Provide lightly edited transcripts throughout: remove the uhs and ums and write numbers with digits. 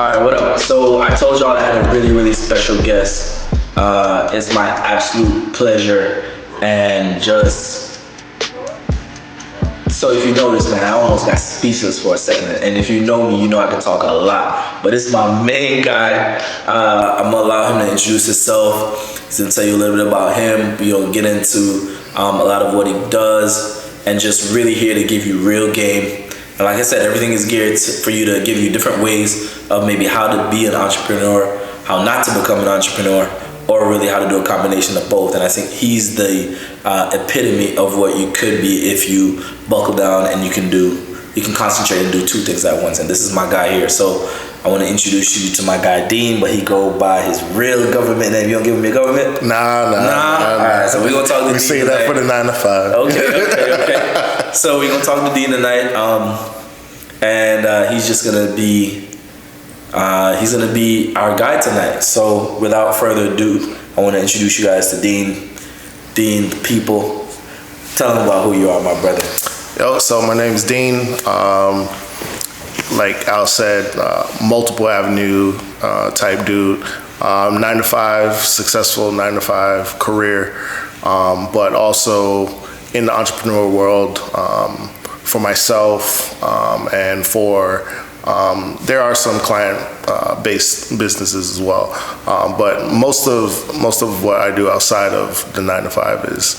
Alright, what up? So I told y'all I had a really, really special guest. It's my absolute pleasure and just so if you notice, man, I almost got speechless for a second. And if you know me, you know I can talk a lot. But it's my main guy. I'm gonna allow him to introduce himself. He's gonna tell you a little bit about him. Get into a lot of what he does, and just really here to give you real game. And like I said, everything is geared for you to give you different ways of maybe how to be an entrepreneur, how not to become an entrepreneur, or really how to do a combination of both. And I think he's the epitome of what you could be if you buckle down and you can concentrate and do two things at once. And this is my guy here. So I want to introduce you to my guy Dean, but he go by his real government name. You don't give him your government? Nah. All right, so we're gonna talk to Dean. We say that for the 9 to 5. Okay. So we're gonna talk to Dean tonight, and he's just gonna be our guy tonight. So without further ado, I want to introduce you guys to Dean. Dean, the people, tell them about who you are, my brother. Yo, so my name's Dean. Like Al said, multiple avenue type dude. 9 to 5, successful 9 to 5 career, but also in the entrepreneurial world for myself and for there are some client-based businesses as well, but most of what I do outside of the 9 to 5 is,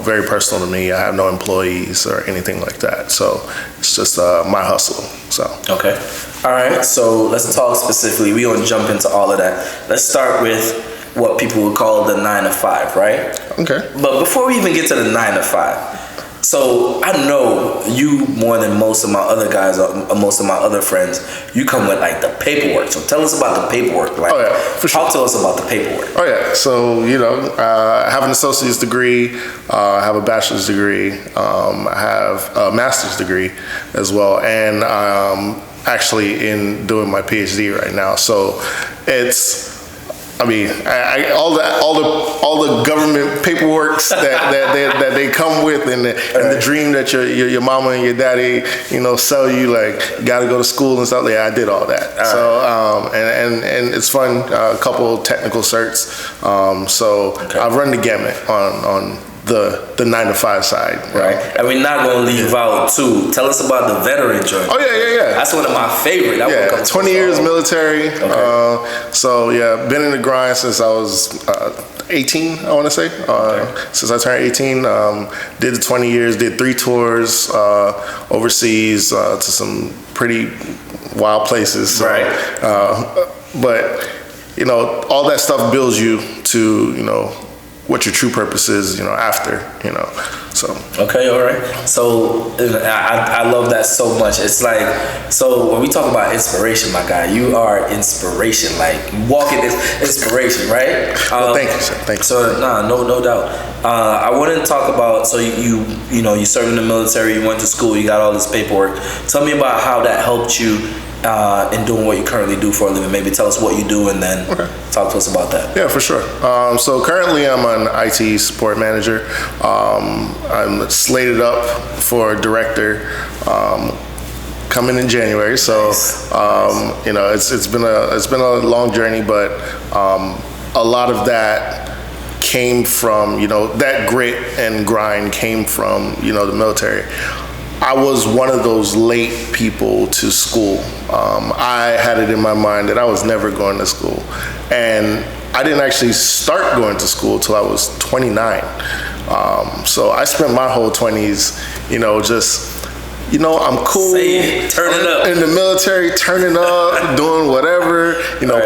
very personal to me. I have no employees or anything like that, so it's just my hustle. So okay, all right. So let's talk specifically. We gonna jump into all of that. Let's start with what people would call the 9 to 5, right? Okay. But before we even get to the 9 to 5. So I know you more than most of my other guys, or most of my other friends. You come with like the paperwork. So tell us about the paperwork. Like, for sure. Talk to us about the paperwork. Oh yeah. So I have an associate's degree. I have a bachelor's degree. I have a master's degree as well, and I'm actually doing my PhD right now. So it's. All the government paperwork that they come with, and the dream that your mama and your daddy sell you, like you got to go to school and stuff. Yeah, I did all that. And it's fun. A couple technical certs. I've run the gamut on the 9 to 5 side, right? And we're not gonna leave out too. Tell us about the veteran joint. Oh yeah. That's one of my favorite. 20 years military. Okay. Been in the grind since I was 18. I want to say since I turned 18. Did the 20 years. Did 3 tours overseas to some pretty wild places. Right. But all that stuff builds you to what your true purpose is, after, so. Okay, all right. So I love that so much. It's like, so when we talk about inspiration, my guy, you are inspiration, like walking inspiration, right? Well, thank you, sir. Thank you. So, no doubt. I wanted to talk about, so you served in the military, you went to school, you got all this paperwork. Tell me about how that helped you in doing what you currently do for a living. Maybe tell us what you do, and then talk to us about that. Yeah, for sure. So currently I'm an IT support manager. I'm slated up for director coming in January. So it's been a long journey, but a lot of that came from that grit and grind came from the military. I was one of those late people to school. I had it in my mind that I was never going to school. And I didn't actually start going to school till I was 29. So I spent my whole 20s, I'm cool. Turn it up. In the military, turning up, doing whatever,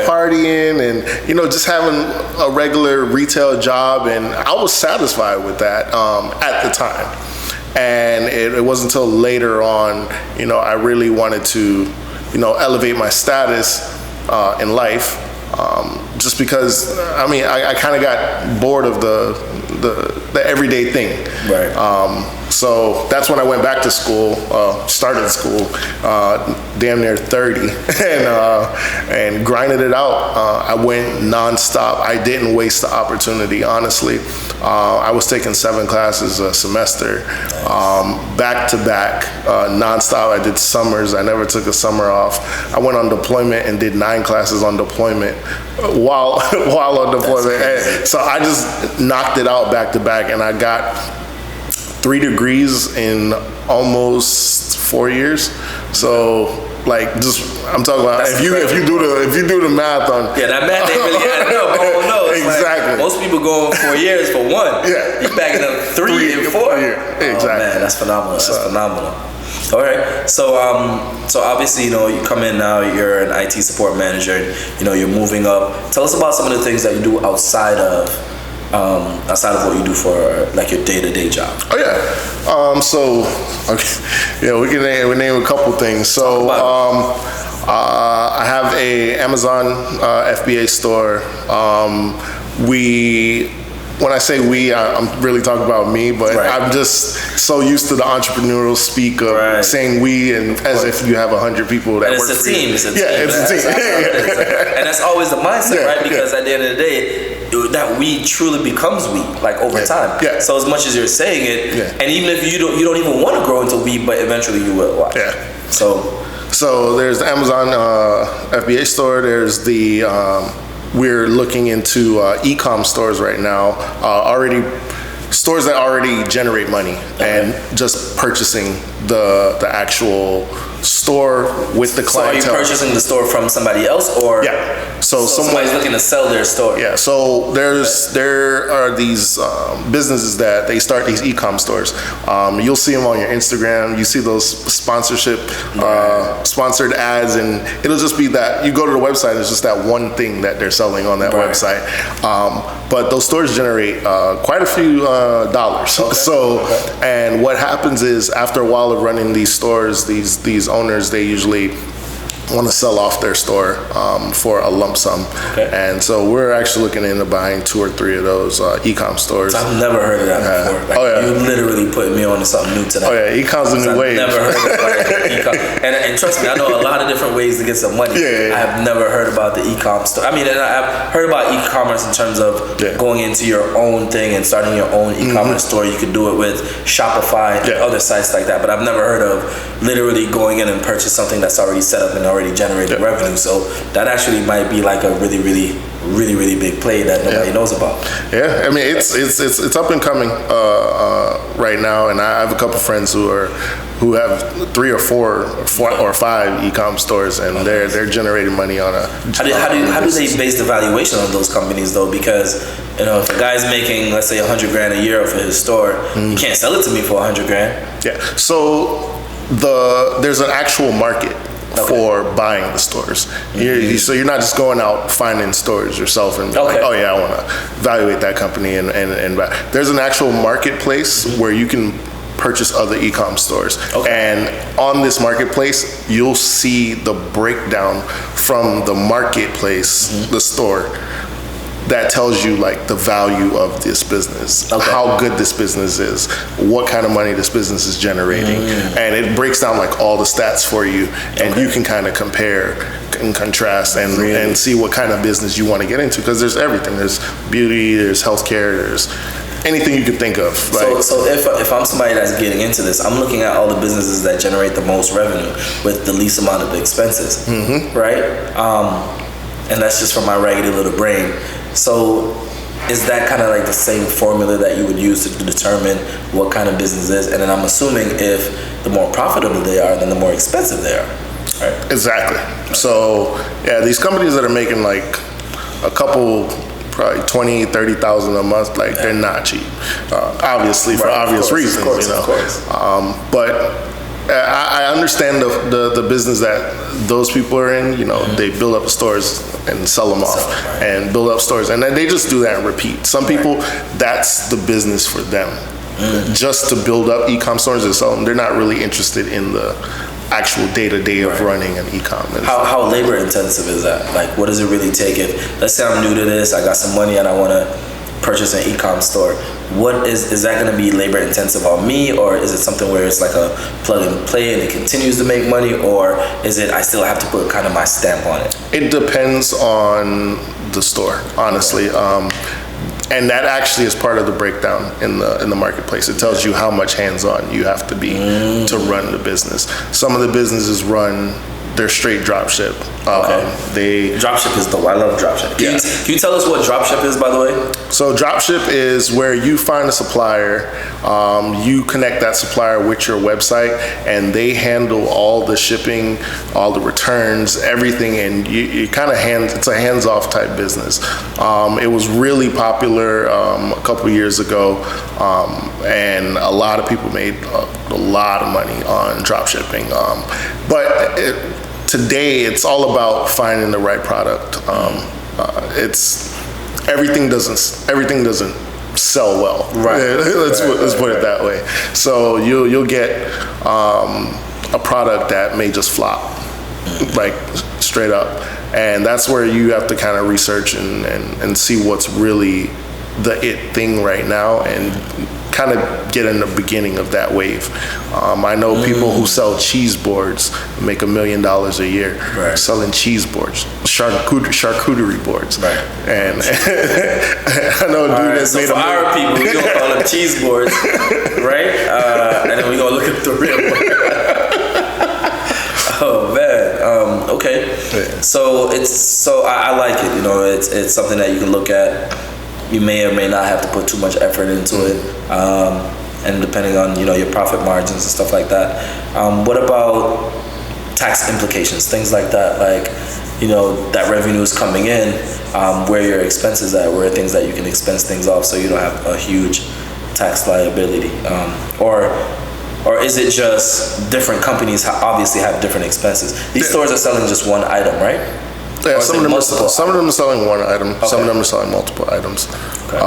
partying and, just having a regular retail job. And I was satisfied with that at the time. And it wasn't until later on, I really wanted to, elevate my status in life, just because I kind of got bored of the everyday thing. Right. So that's when I went back to school, started school, damn near 30, and grinded it out. I went nonstop. I didn't waste the opportunity, honestly. I was taking 7 classes a semester, back to back, nonstop. I did summers. I never took a summer off. I went on deployment and did 9 classes on deployment while on deployment. And so I just knocked it out back to back, and I got 3 degrees in almost 4 years. So I'm talking about if you do the math on that math ain't really adding up. Oh no, exactly. Like most people go 4 years for 1. Yeah, you backing up 3 and 4. Exactly. Oh man, that's phenomenal. That's phenomenal. All right, so obviously you come in now. You're an IT support manager. And, you're moving up. Tell us about some of the things that you do outside of what you do for like your day-to-day job. Oh yeah. We can name a couple things. So I have a Amazon FBA store. When I say we, I'm really talking about me, but right. I'm just so used to the entrepreneurial speak of right. saying we, and as if you have 100 people that work for you. It's a team. It's a team. And that's always the mindset, right? Because at the end of the day, that we truly becomes we, like over time. Yeah. So as much as you're saying it, and even if you don't even want to grow into we, but eventually you will. Why? Yeah. So there's the Amazon FBA store. There's the we're looking into e-com stores right now. Stores that already generate money, and just purchasing the actual store with the clientele. So are you purchasing the store from somebody else, or So somebody's looking to sell their store? Yeah. So there are these businesses that they start these e-com stores. You'll see them on your Instagram. You see those sponsored ads, and it'll just be that you go to the website. It's just that one thing that they're selling on that website. But those stores generate quite a few dollars. Okay. And what happens is after a while of running these stores, these owners, they usually want to sell off their store for a lump sum. Okay. And so we're actually looking into buying 2 or 3 of those e-com stores. I've never heard of that before. You literally put me on to something new today. Oh yeah, e-com's a new wave. I've never heard of e-com. And trust me, I know a lot of different ways to get some money. Yeah. I have never heard about the e-com store. I mean, and I've heard about e-commerce in terms of going into your own thing and starting your own e-commerce store. You could do it with Shopify and other sites like that. But I've never heard of literally going in and purchase something that's already set up and already generating revenue. So that actually might be like a really big play that nobody knows about. Yeah, I mean it's up and coming right now, and I have a couple friends who have 3 or 4 or 5 e-com stores, and they're generating money on a. How do they base the valuation on those companies though? Because if a guy's making, let's say, $100,000 a year for his store, you can't sell it to me for $100,000. Yeah. So there's an actual market for buying the stores. So you're not just going out finding stores yourself and like, oh yeah, I want to evaluate that company and buy. There's an actual marketplace where you can purchase other e-com stores. And on this marketplace, you'll see the breakdown from the marketplace, the store, that tells you like the value of this business, how good this business is, what kind of money this business is generating, and it breaks down like all the stats for you, and you can kind of compare and contrast and see what kind of business you want to get into, because there's everything. There's beauty, there's healthcare, there's anything you can think of. So if I'm somebody that's getting into this, I'm looking at all the businesses that generate the most revenue with the least amount of expenses, right? And that's just from my raggedy little brain. So is that kind of like the same formula that you would use to determine what kind of business is? And then I'm assuming if the more profitable they are, then the more expensive they are. Right? Exactly. So yeah, these companies that are making like a couple, probably 20, 30,000 a month, like they're not cheap. Obviously, for obvious reasons, of course. But I understand the business that those people are in. They build up stores and sell them off, and build up stores, and then they just do that and repeat. Some people, that's the business for them, just to build up e-com stores and sell them. They're not really interested in the actual day-to-day of running an e-com. How labor intensive is that? Like, what does it really take? If, let's say I'm new to this, I got some money and I want to purchase an e-com store, what is that going to be labor intensive on me, or is it something where it's like a plug and play and it continues to make money, or is it I still have to put kind of my stamp on it? It depends on the store, honestly. And that actually is part of the breakdown in the marketplace. It tells you how much hands-on you have to be to run the business. Some of the businesses they're straight dropship. Dropship is dope. I love dropship. Can you tell us what dropship is, by the way? So dropship is where you find a supplier, you connect that supplier with your website, and they handle all the shipping, all the returns, everything, and you kind of it's a hands-off type business. It was really popular a couple years ago, and a lot of people made a lot of money on dropshipping. Today, it's all about finding the right product. Everything doesn't sell well. Right. Let's put it that way. So you'll get a product that may just flop, like straight up, and that's where you have to kind of research and see what's really the it thing right now, and kind of get in the beginning of that wave. I know people who sell cheese boards make $1 million a year selling cheese boards, charcuterie boards. Right. And I know a dude that's made for our people, we're gonna call them cheese boards, right? And then we're gonna look at the real one. Oh man. Okay. Yeah. So I like it. You know, it's something that you can look at. You may or may not have to put too much effort into it, and depending on your profit margins and stuff like that. What about tax implications, things like that? Like, that revenue is coming in, where your expenses at, where are things that you can expense things off so you don't have a huge tax liability, or is it just different companies obviously have different expenses? These stores are selling just one item, right? Yeah, some of them are selling one item. Okay. Some of them are selling multiple items. Okay.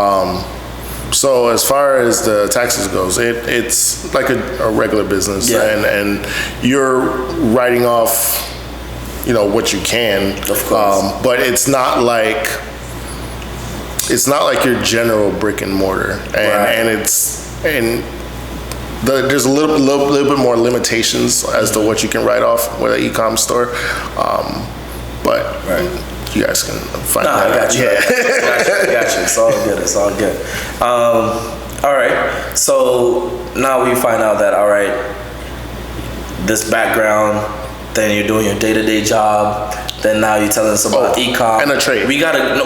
So as far as the taxes goes, it's like a regular business, and you're writing off, what you can. Of course. But it's not like your general brick and mortar, and there's a little bit more limitations as to what you can write off with an e-com store. But you guys can find that out. I got you. I got you. It's all good. All right. So now we find out that, all right, this background, then you're doing your day-to-day job. Then now you're telling us about e-com. And a trade. We gotta,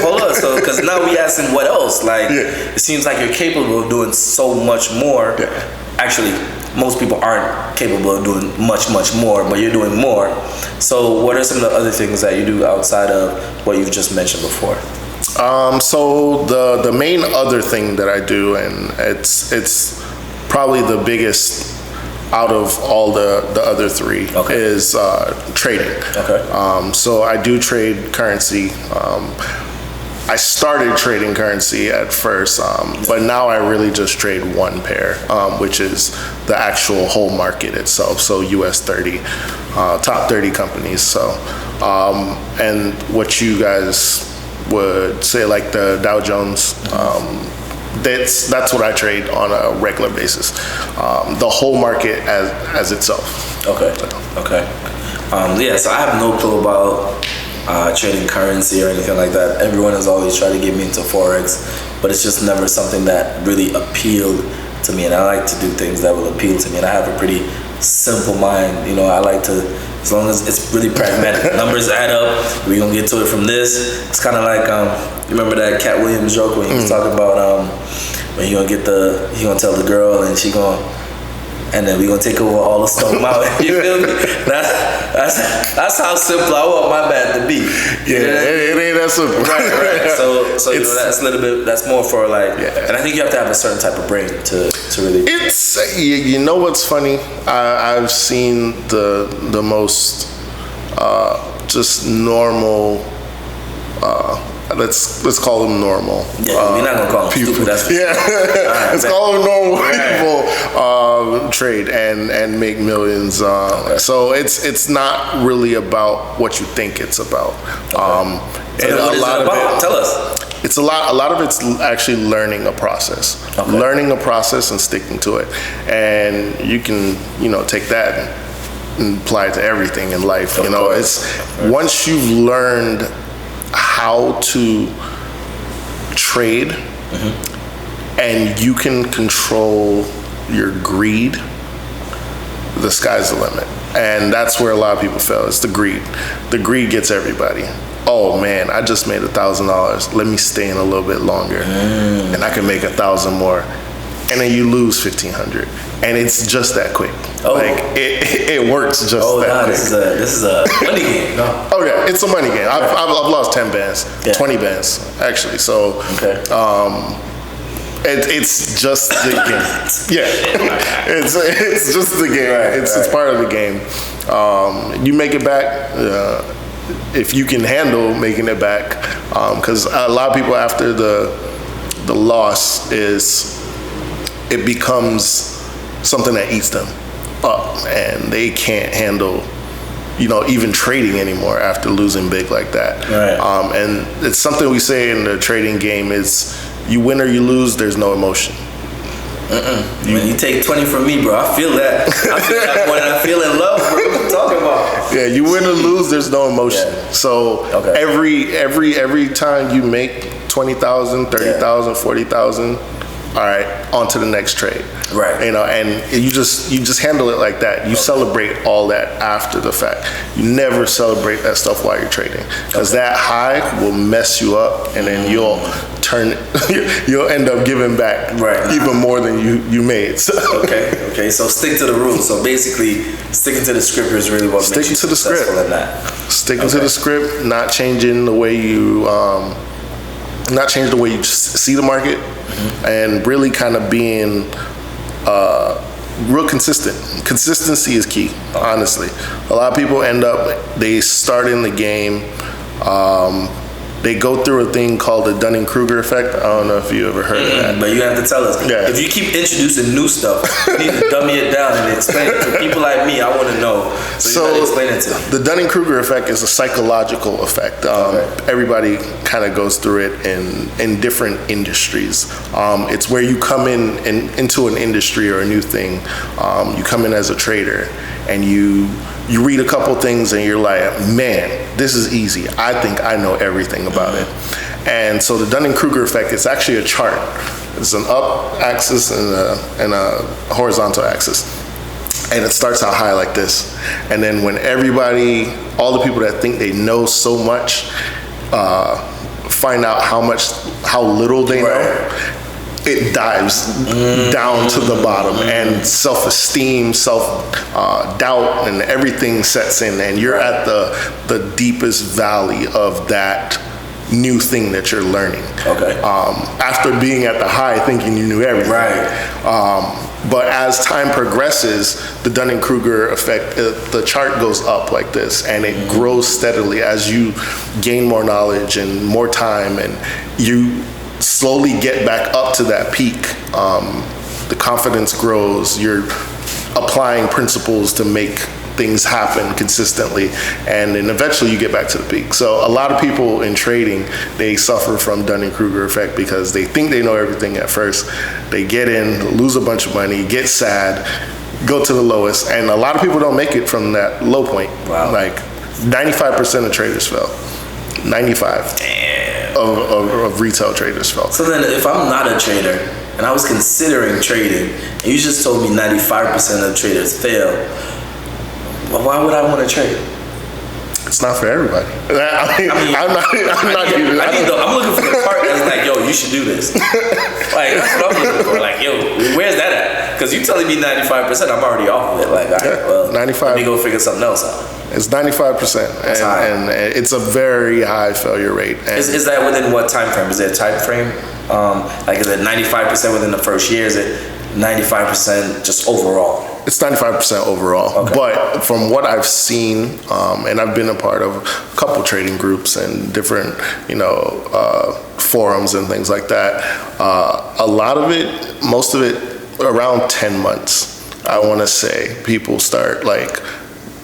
hold on. So, because now we asking what else? Like, it seems like you're capable of doing so much more. Yeah. Actually, most people aren't capable of doing much more, but you're doing more. So what are some of the other things that you do outside of what you've just mentioned before? So the main other thing that I do, and it's probably the biggest out of all the other three, is trading. Okay. So I do trade currency. I started trading currency at first, but now I really just trade one pair, which is the actual whole market itself. So US 30, top 30 companies. So, and what you guys would say, like the Dow Jones, that's what I trade on a regular basis. The whole market as itself. Okay. So I have no clue about trading currency or anything like that. Everyone has always tried to get me into Forex, but it's just never something that really appealed to me, and I like to do things that will appeal to me, and I have a pretty simple mind. I like to, as long as it's really pragmatic, numbers add up, we're gonna get to it from this. It's kind of like, you remember that Cat Williams joke when he was talking about when he gonna tell the girl and she gonna, and then we gonna take over all the stone mountain. You feel me? That's how simple I want my man to be. It ain't that simple. Right. So that's a little bit. That's more for like. Yeah. And I think you have to have a certain type of brain to really. It's what's funny. I've seen the most just normal let's call them normal. Yeah, we're not gonna call them stupid. That's let's call them normal people trade and make millions. So it's not really about what you think it's about. So and what is it about? Tell us. It's a lot of it's actually learning a process. Learning a process and sticking to it. And you can, take that and apply it to everything in life. It's once you've learned how to trade and you can control your greed, the sky's the limit. And that's where a lot of people fail. It's the greed. The greed gets everybody. Oh man, I just made $1,000. Let me stay in a little bit longer, and I can make 1,000 more, and then you lose 1,500, and it's just that quick. Like it works just that quick. This is a money game. No. Oh yeah, it's a money game. I've lost 10 bands, 20 bands actually. So it's just the game. Yeah, it's just the game. It's part of the game. You make it back. If you can handle making it back, because a lot of people after the loss it becomes something that eats them up, and they can't handle even trading anymore after losing big like that. And it's something we say in the trading game is you win or you lose, there's no emotion. When you take 20 from me, bro, I feel that. I feel that more than I feel in love. What are you talking about? Yeah, you win or lose, there's no emotion. So every time you make 20,000, 30,000, 40,000, all right, on to the next trade. And you just handle it like that. You celebrate all that after the fact. You never celebrate that stuff while you're trading, because that high will mess you up, and then you'll end up giving back even more than you made. So. Okay. So stick to the rules. So basically, sticking to the script is really what makes you successful in that. Sticking to the script, not changing the way you see the market, and really kind of being real consistent. Consistency is key, honestly. A lot of people they start in the game, they go through a thing called the Dunning-Kruger effect. I don't know if you ever heard of that. But you have to tell us. If you keep introducing new stuff, you need to dummy it down and explain it to people like me. I want to know. So you got to explain it to them. The Dunning-Kruger effect is a psychological effect. Everybody kind of goes through it in different industries. It's where you come into an industry or a new thing. You come in as a trader, and you read a couple things and you're like, man, this is easy. I think I know everything about it. And so the Dunning-Kruger effect is actually a chart. It's an up axis and a horizontal axis. And it starts out high like this. And then when all the people that think they know so much, find out how little they know, it dives down to the bottom, and self-esteem, self-doubt, and everything sets in, and you're at the deepest valley of that new thing that you're learning. After being at the high thinking you knew everything. But as time progresses, the Dunning-Kruger effect, the chart goes up like this, and it grows steadily as you gain more knowledge and more time, and you slowly get back up to that peak. The confidence grows. You're applying principles to make things happen consistently, and then eventually you get back to the peak. So a lot of people in trading, they suffer from Dunning-Kruger effect because they think they know everything at first. They get in, lose a bunch of money, get sad, go to the lowest, and a lot of people don't make it from that low point. Like 95% of traders fail. 95. Of retail traders fell. So then if I'm not a trader and I was considering trading, and you just told me 95% of traders fail, well, why would I want to trade? It's not for everybody. I'm looking for the part that's like, yo, you should do this. Like, that's what I'm looking for. Like, yo, where's that at? Because you're telling me 95%, I'm already off of it. Like, all right, well, 95. Let me go figure something else out. It's 95%, and it's a very high failure rate. Is that within what time frame? Is there a time frame? Like, is it 95% within the first year? Is it 95% just overall? It's 95% overall. Okay. But from what I've seen, and I've been a part of a couple trading groups and different, forums and things like that, a lot of it, most of it, around 10 months, I want to say, people start like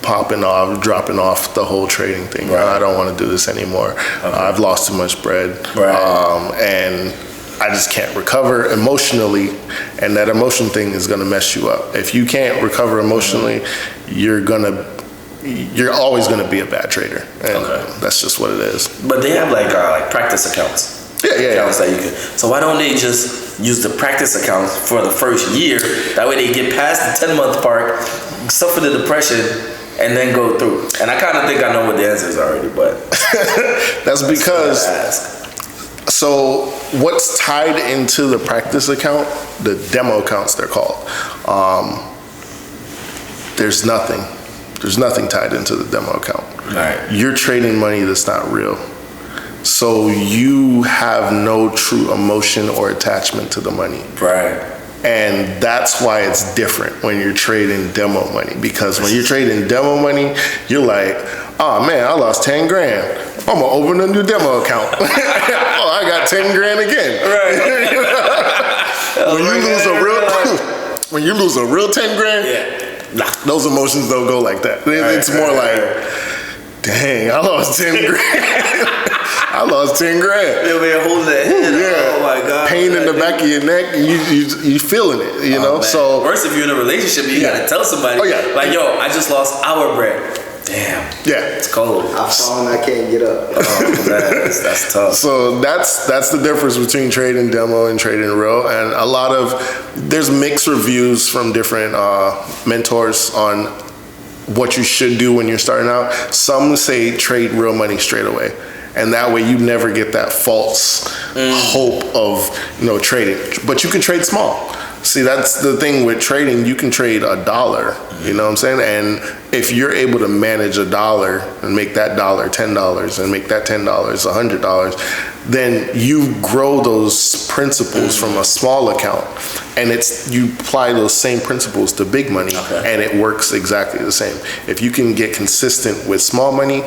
popping off, dropping off the whole trading thing. Right. I don't want to do this anymore. Okay. I've lost too much bread. Right. And I just can't recover emotionally, and that emotion thing is going to mess you up. If you can't recover emotionally, you're always going to be a bad trader, and that's just what it is. But they have like practice accounts. Accounts that you can. So why don't they just use the practice accounts for the first year? That way they get past the 10-month part, suffer the depression, and then go through. And I kind of think I know what the answer is already, but that's because. So what's tied into the practice account, the demo accounts they're called, there's nothing tied into the demo account. Right. You're trading money that's not real. So you have no true emotion or attachment to the money. Right. And that's why it's different when you're trading demo money. Because when you're trading demo money, you're like, oh man, I lost 10 grand. I'm gonna open a new demo account. Oh, I got 10 grand again. Right. When you lose a real 10 grand, those emotions don't go like that. It's more like, dang, I lost 10 grand. I lost 10 grand. You'll be holding that head. Yeah. Oh my God. Pain in the back of your neck, you feeling it, you know? Man. So worse if you're in a relationship, you gotta tell somebody. Oh, yeah. Like, yo, I just lost our bread. Damn. Yeah. It's cold. I fall and I can't get up. That's tough. So that's the difference between trading demo and trading real. And a lot of, there's mixed reviews from different mentors on what you should do when you're starting out. Some say trade real money straight away. And that way you never get that false hope of, trading. But you can trade small. See, that's the thing with trading. You can trade $1, you know what I'm saying? And if you're able to manage $1 and make that $1 $10 and make that $10 $100, then you grow those principles from a small account. And you apply those same principles to big money, and it works exactly the same. If you can get consistent with small money,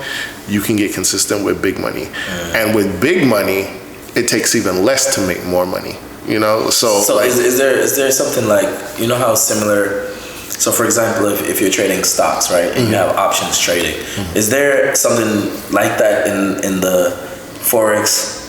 you can get consistent with big money. And with big money, it takes even less to make more money. So like, is there something like, how similar, so for example, if you're trading stocks, right, and you have options trading, is there something like that in the Forex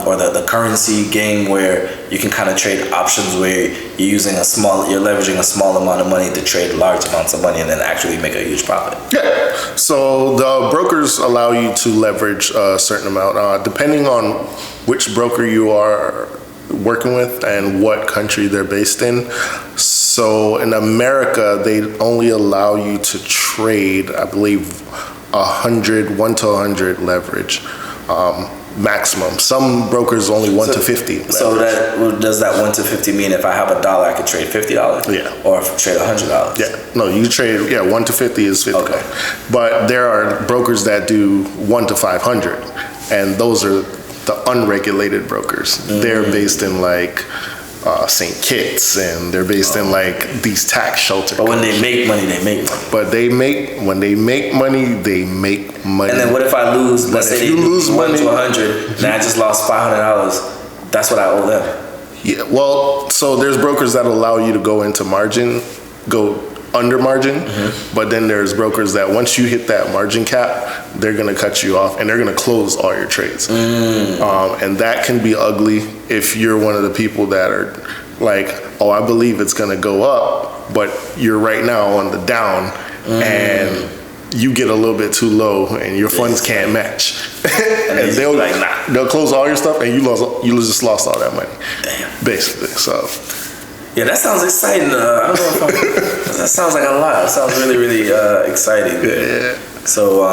or the currency game where you can kind of trade options where you're leveraging a small amount of money to trade large amounts of money and then actually make a huge profit? Yeah. So the brokers allow you to leverage a certain amount, depending on which broker you are working with and what country they're based in. So in America, they only allow you to trade, I believe, 1 to 100 leverage maximum. Some brokers only 1 to 50 leverage. So does that 1 to 50 mean if I have $1, I could trade $50? Yeah. Or if I trade $100? Yeah. No, you trade, 1 to 50 is 50. Okay. But there are brokers that do 1 to 500, and those are the unregulated brokers. They're based in like St. Kitts, and they're based in like these tax shelters. But when they make money, they make money. But when they make money, they make money. And then what if I lose? Let's say you lose money to 100, and I just lost $500. That's what I owe them. Yeah. Well, so there's brokers that allow you to go into margin, go under margin, but then there's brokers that once you hit that margin cap, they're gonna cut you off and they're gonna close all your trades. And that can be ugly if you're one of the people that are like, oh, I believe it's gonna go up, but you're right now on the down and you get a little bit too low and your funds can't match. And they'll close all your stuff and you just lost all that money. Damn. Basically, so. Yeah, that sounds exciting. I don't know if that sounds like a lot. It sounds really, really exciting. Yeah. So,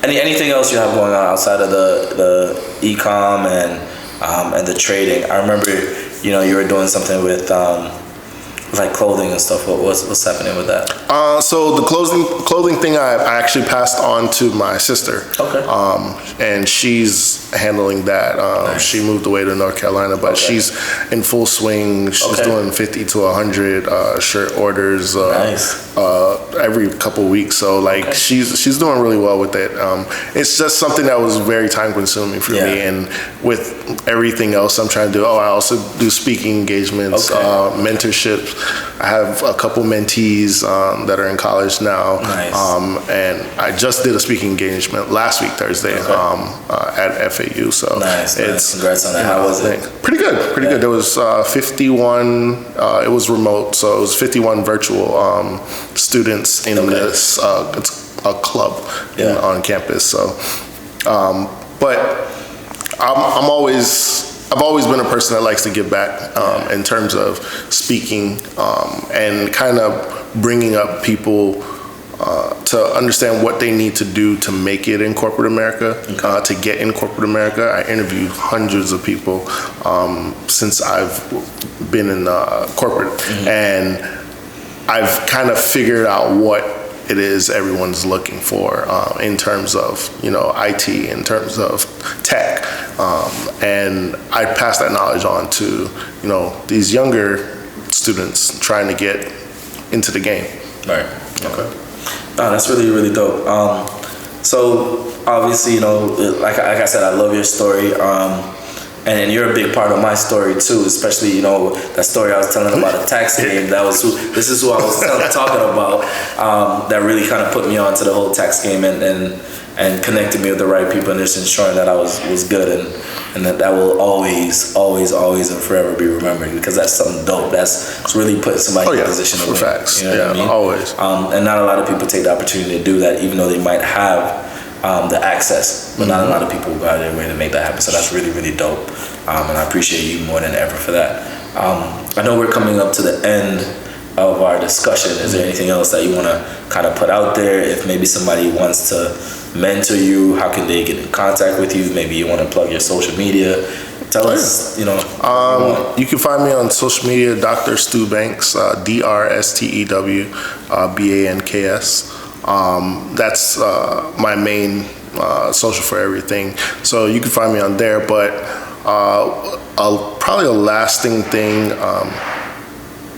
anything else you have going on outside of the e-com and the trading? I remember, you were doing something with like clothing and stuff? What's happening with that? So the clothing thing I actually passed on to my sister. Okay. And she's handling that. Nice. She moved away to North Carolina, but she's in full swing. She's doing 50 to 100 shirt orders Nice. every couple of weeks. So like she's doing really well with it. It's just something that was very time consuming for me, and with everything else I'm trying to do. I also do speaking engagements, mentorships. I have a couple mentees that are in college now. Nice. And I just did a speaking engagement last week, Thursday, at FAU. So nice. it's congrats on that. How was it? Pretty good. There was 51. It was remote, so it was 51 virtual students in this. It's a club on campus. So, but I've always been a person that likes to give back in terms of speaking and kind of bringing up people to understand what they need to do to make it in corporate America, to get in corporate America. I interviewed hundreds of people since I've been in corporate, and I've kind of figured out what it is everyone's looking for in terms of, IT, in terms of tech. And I pass that knowledge on to, these younger students trying to get into the game. Right. Okay. No, that's really, really dope. So obviously, like I said, I love your story. And you're a big part of my story too, especially, that story I was telling about the tax game. This is who I was talking about, that really kind of put me on to the whole tax game and connected me with the right people and just ensuring that I was good and that will always and forever be remembered, because that's something dope. It's really putting somebody in a position to win. Facts. You know what I mean? Always. And not a lot of people take the opportunity to do that, even though they might have the access, but not a lot of people go out of their way to make that happen. So that's really, really dope. And I appreciate you more than ever for that. I know we're coming up to the end of our discussion. Is there anything else that you want to kind of put out there? If maybe somebody wants to mentor you, how can they get in contact with you? Maybe you want to plug your social media. Tell us, you can find me on social media, Dr. Stu Banks, DRSTEW BANKS. That's my main social for everything. So you can find me on there. But probably a lasting thing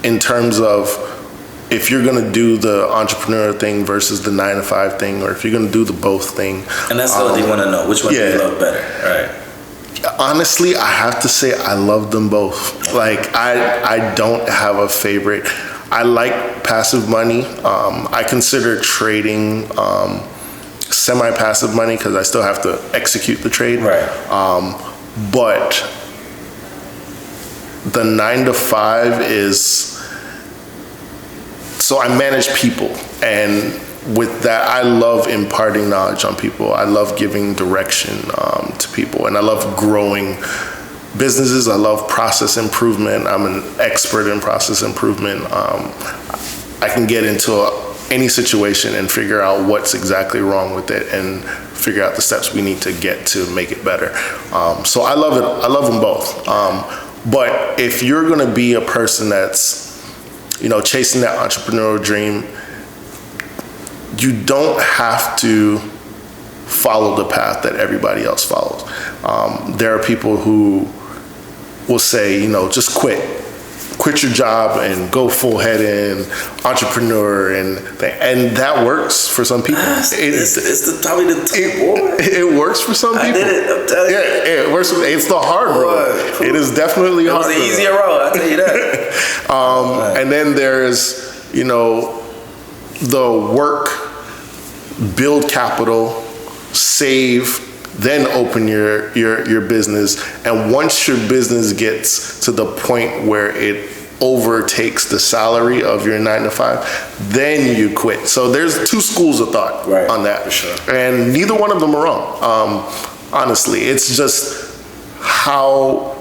in terms of if you're going to do the entrepreneur thing versus the 9-to-5 thing, or if you're going to do the both thing. And that's what they want to know. Which one do you love better? All right. Honestly, I have to say I love them both. Like, I don't have a favorite. I like passive money. I consider trading semi-passive money because I still have to execute the trade. Right. But the 9-to-5 is, so I manage people, and with that, I love imparting knowledge on people. I love giving direction to people, and I love growing businesses. I love process improvement. I'm an expert in process improvement. I can get into any situation and figure out what's exactly wrong with it and figure out the steps we need to get to make it better. So I love it. I love them both. But if you're going to be a person that's, chasing that entrepreneurial dream, you don't have to follow the path that everybody else follows. There are people who will say, just quit your job and go full head in, entrepreneur, and that works for some people. It's probably the tough. It works for some people. I did it. I'm telling you. Yeah, it works. It's the hard road. It is definitely hard. It was the easier road. I'll tell you that. And then there's, the work, build capital, save, then open your business. And once your business gets to the point where it overtakes the salary of your 9-to-5, then you quit. So there's two schools of thought on that. For sure. And neither one of them are wrong. Honestly, it's just how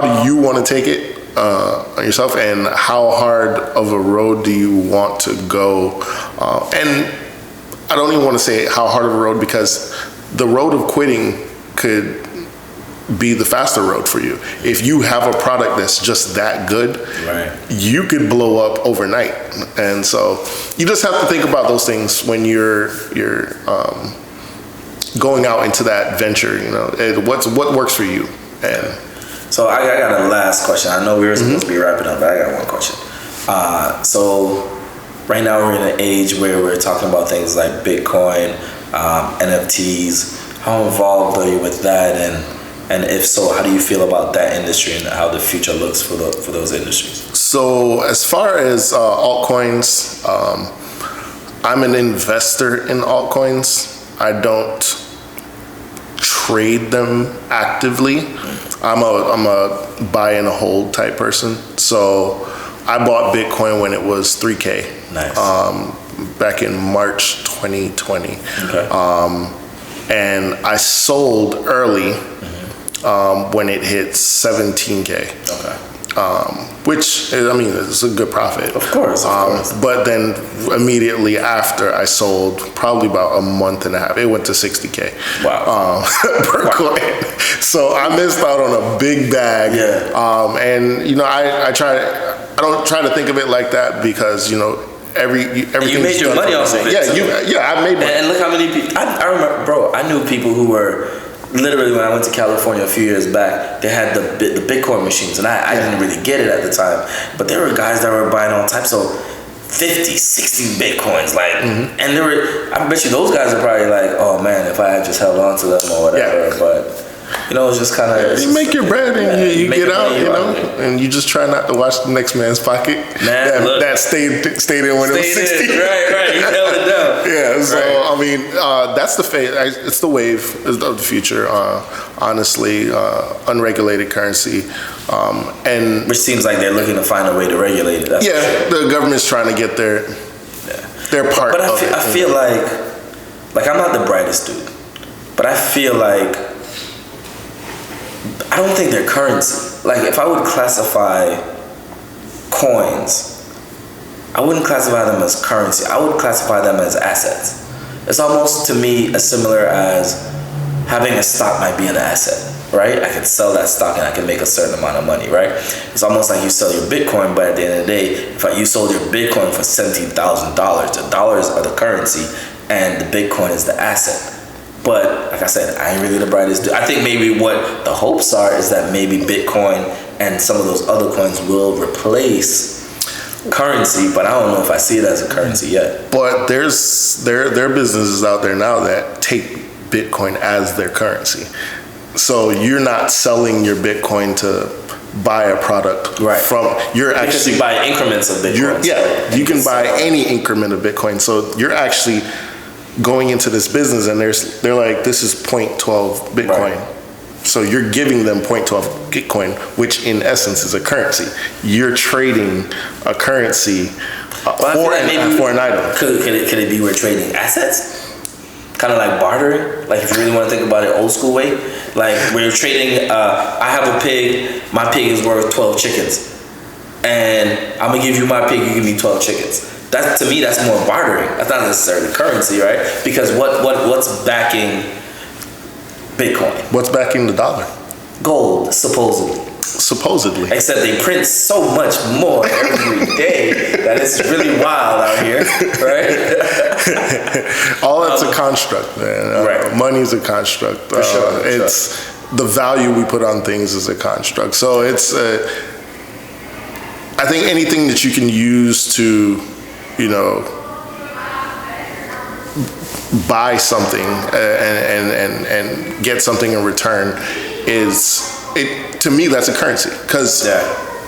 do you want to take it on yourself, and how hard of a road do you want to go? And I don't even want to say how hard of a road, because the road of quitting could be the faster road for you. If you have a product that's just that good, you could blow up overnight. And so you just have to think about those things when you're going out into that venture. You know, what works for you. And so I got a last question. I know we were supposed to be wrapping up, but I got one question. So right now we're in an age where we're talking about things like Bitcoin, NFTs. How involved are you with that? And if so, how do you feel about that industry and how the future looks for those industries? So as far as altcoins, I'm an investor in altcoins. I don't trade them actively. I'm a buy and a hold type person. So I bought Bitcoin when it was 3K. Nice. Back in March 2020. Okay. And I sold early when it hit 17K. Okay. Which, I mean, it's a good profit. Of course. But then immediately after I sold, probably about a month and a half, it went to 60K. Wow. Per coin. So I missed out on a big bag. Yeah. And, you know, I don't try to think of it like that because, you know, everything. You made your money off of it. Yeah, I made money. And look how many people, I remember, bro, I knew people who were, literally when I went to California a few years back, they had the Bitcoin machines, and I didn't really get it at the time, but there were guys that were buying all types of 50, 60 Bitcoins, like, and I bet you those guys are probably like, oh man, if I had just held on to them or whatever, but you know, it's just kind of... you make your bread and you get out, you know, and you just try not to watch the next man's pocket. Man, that stayed in when it was 60. Right, you held it down. Yeah, so, I mean, that's the phase, it's the wave of the future, honestly, unregulated currency. And which seems like they're looking to find a way to regulate it. The government's trying to get their part but of it. I feel like I'm not the brightest dude, but I feel like I don't think they're currency. Like, if I would classify coins, I wouldn't classify them as currency. I would classify them as assets. It's almost, to me, as similar as having a stock might be an asset, right? I could sell that stock and I can make a certain amount of money, right? It's almost like you sell your Bitcoin, but at the end of the day, if you sold your Bitcoin for $17,000, the dollars are the currency and the Bitcoin is the asset. But like I said, I ain't really the brightest dude. I think maybe what the hopes are is that maybe Bitcoin and some of those other coins will replace currency, but I don't know if I see it as a currency yet. But there are businesses out there now that take Bitcoin as their currency. So you're not selling your Bitcoin to buy a product from. Because you buy increments of Bitcoin. You can buy any increment of Bitcoin. So you're actually going into this business and they're like, this is 0.12 Bitcoin. Right. So you're giving them 0.12 Bitcoin, which in essence is a currency. You're trading a currency for an item. Could it be we're trading assets? Kind of like bartering? Like if you really want to think about it old school way? Like we're trading, I have a pig, my pig is worth 12 chickens. And I'm going to give you my pig, you give me 12 chickens. To me, that's more bartering. That's not necessarily currency, right? Because what's backing Bitcoin? What's backing the dollar? Gold, supposedly. Except they print so much more every day that it's really wild out here, right? All that's a construct, man. Right. Money's a construct. For sure. It's the value we put on things is a construct. So it's, I think anything that you can use to, you know, buy something and get something in return to me that's a currency, because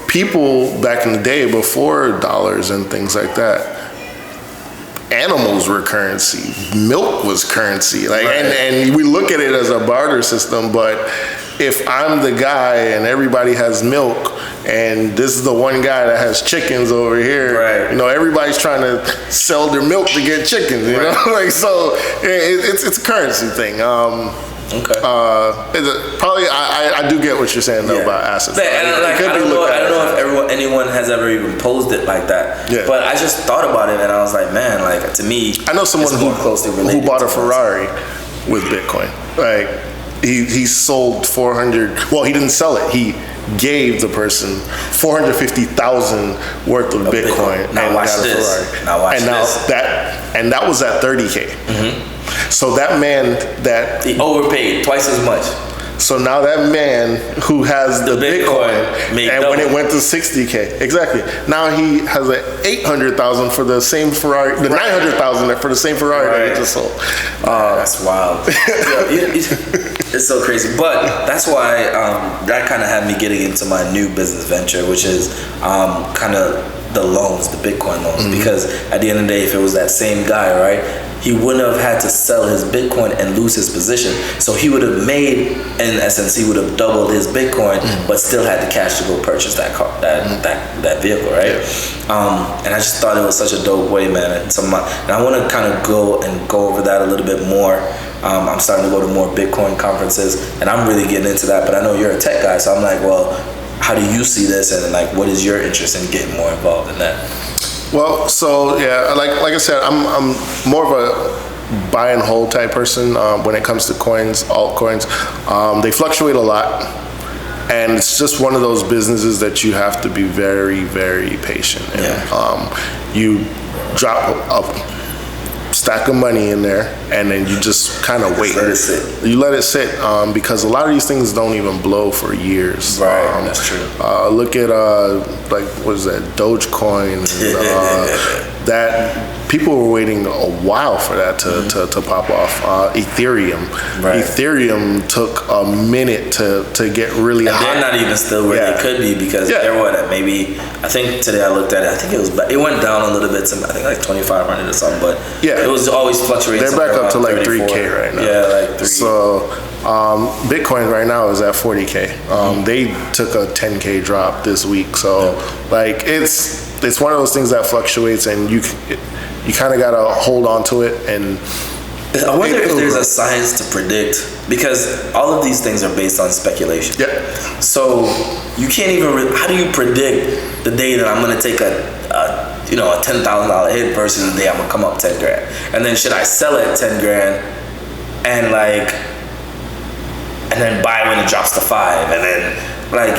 people back in the day before dollars and things like that, animals were currency, milk was currency, and we look at it as a barter system. But if I'm the guy and everybody has milk and this is the one guy that has chickens over here, you know, everybody's trying to sell their milk to get chickens, you know, like, so it's a currency thing. Probably I do get what you're saying though about assets. I don't know if anyone has ever even posed it like that. Yeah. But I just thought about it and I was like, man, like to me, I know someone who bought a Ferrari with Bitcoin. Like he sold 400. Well, he didn't sell it. He gave the person 450,000 worth of Bitcoin. Now and watch got a this. Ferrari. Now watch this. That was at 30K. So that man that he overpaid twice as much. So now that man who has the Bitcoin and double. when it went to 60K, exactly. Now he has an 800,000 for the same Ferrari, the 900,000 for the same Ferrari that he just sold. That's wild. It's so crazy, but that's why that kind of had me getting into my new business venture, which is kind of the loans, the Bitcoin loans. Because at the end of the day, if it was that same guy, right, he wouldn't have had to sell his Bitcoin and lose his position. So he would have made, in essence, he would have doubled his Bitcoin, but still had the cash to go purchase that car, that vehicle, right? And I just thought it was such a dope way, man. And I want to kind of go over that a little bit more. I'm starting to go to more Bitcoin conferences, and I'm really getting into that. But I know you're a tech guy, so I'm like, well, how do you see this, and like, what is your interest in getting more involved in that? Well, so yeah, like I said, I'm more of a buy and hold type person when it comes to coins, altcoins. They fluctuate a lot, and it's just one of those businesses that you have to be very, very patient in. You drop a stack of money in there, and then you just kind of wait. You let it sit because a lot of these things don't even blow for years. Right, that's true. Look at like what is that, Dogecoin? That people were waiting a while for that to pop off. Ethereum. Right. Ethereum took a minute to get really hot. They're not even still where they could be because they're what, at maybe, I think today I looked at it, I think it went down a little bit to, I think like 2,500 or something, but it was always fluctuating. They're back up to like 3K right now. Yeah, like 3. So Bitcoin right now is at 40K. They took a 10K drop this week. So like it's one of those things that fluctuates, and you kind of got to hold on to it. And I wonder if there's a science to predict, because all of these things are based on speculation. Yeah. So you can't even, how do you predict the day that I'm going to take a $10,000 hit versus the day I'm going to come up 10 grand? And then should I sell it at 10 grand and then buy when it drops to 5? And then like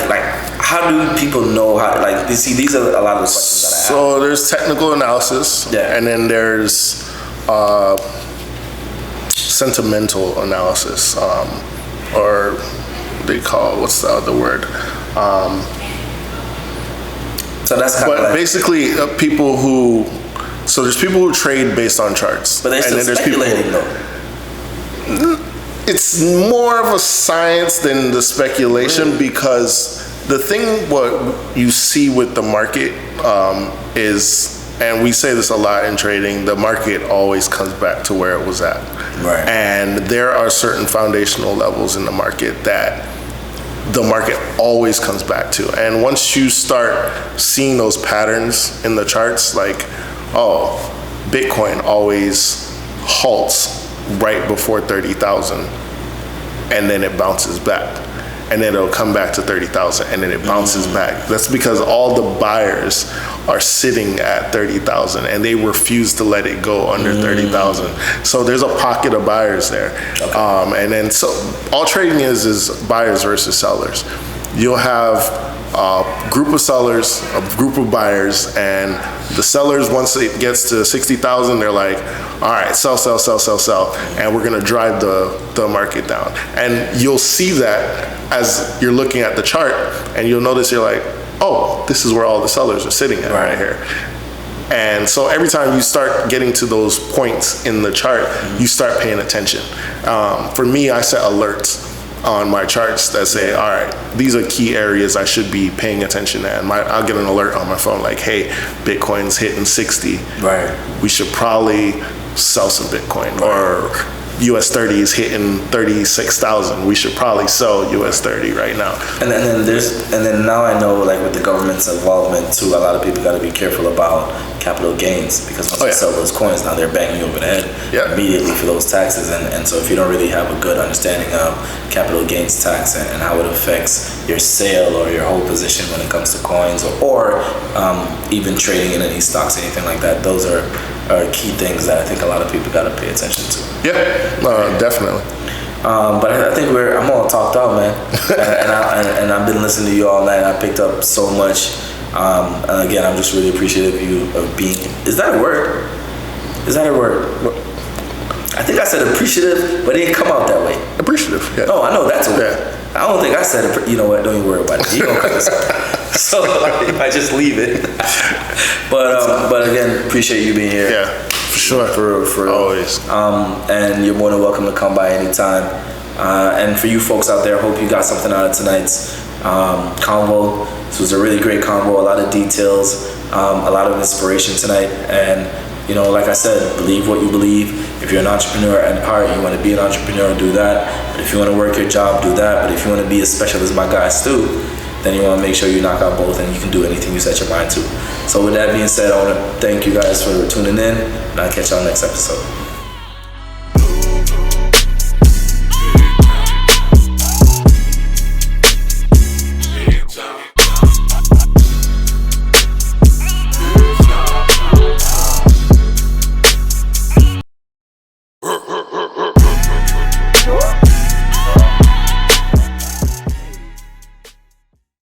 how do people know how, like, you see, these are a lot of the questions that I have. So there's technical analysis, and then there's sentimental analysis, or they call, what's the other word? So that's kind of like, basically people who, so there's people who trade based on charts, but they're still speculating though. It's more of a science than the speculation, because the thing what you see with the market is, and we say this a lot in trading, the market always comes back to where it was at. Right. And there are certain foundational levels in the market that the market always comes back to. And once you start seeing those patterns in the charts, like, Bitcoin always halts right before 30,000, and then it bounces back, and then it'll come back to 30,000, and then it bounces back. That's because all the buyers are sitting at 30,000, and they refuse to let it go under 30,000. So there's a pocket of buyers there. Okay. And then, so all trading is buyers versus sellers. You'll have a group of sellers, a group of buyers, and the sellers, once it gets to 60,000, they're like, all right, sell, and we're gonna drive the market down. And you'll see that as you're looking at the chart, and you'll notice, you're like, oh, this is where all the sellers are sitting at right here. And so every time you start getting to those points in the chart, you start paying attention. For me, I set alerts on my charts that say, all right, these are key areas I should be paying attention at. And I'll get an alert on my phone like, hey, Bitcoin's hitting 60. Right. We should probably sell some Bitcoin. Or US 30 is hitting 36,000. We should probably sell US 30 right now. And then now I know, like, with the government's involvement too, a lot of people got to be careful about capital gains, because once you sell those coins, now they're banging you over the head immediately for those taxes. And so if you don't really have a good understanding of capital gains tax and how it affects your sale or your whole position when it comes to coins, or even trading in any stocks, anything like that, those are key things that I think a lot of people got to pay attention to. Yeah, definitely. But I think I'm all talked out, man. and I've been listening to you all night. I picked up so much. And again, I'm just really appreciative of you of being. Is that a word? Is that a word? I think I said appreciative, but it didn't come out that way. Appreciative. Yeah. No, I know that's a word. Yeah. I don't think I said it. You know what? Don't even worry about it. You don't cut this out. So if I just leave it. But again, appreciate you being here. Yeah, for sure. For real. Always. And you're more than welcome to come by anytime. And for you folks out there, hope you got something out of tonight's convo. This was a really great convo. A lot of details, a lot of inspiration tonight. And you know, like I said, believe what you believe. If you're an entrepreneur at heart, you want to be an entrepreneur, do that. But if you want to work your job, do that. But if you want to be a specialist, my guy Stu, then you want to make sure you knock out both and you can do anything you set your mind to. So with that being said, I want to thank you guys for tuning in, and I'll catch y'all next episode.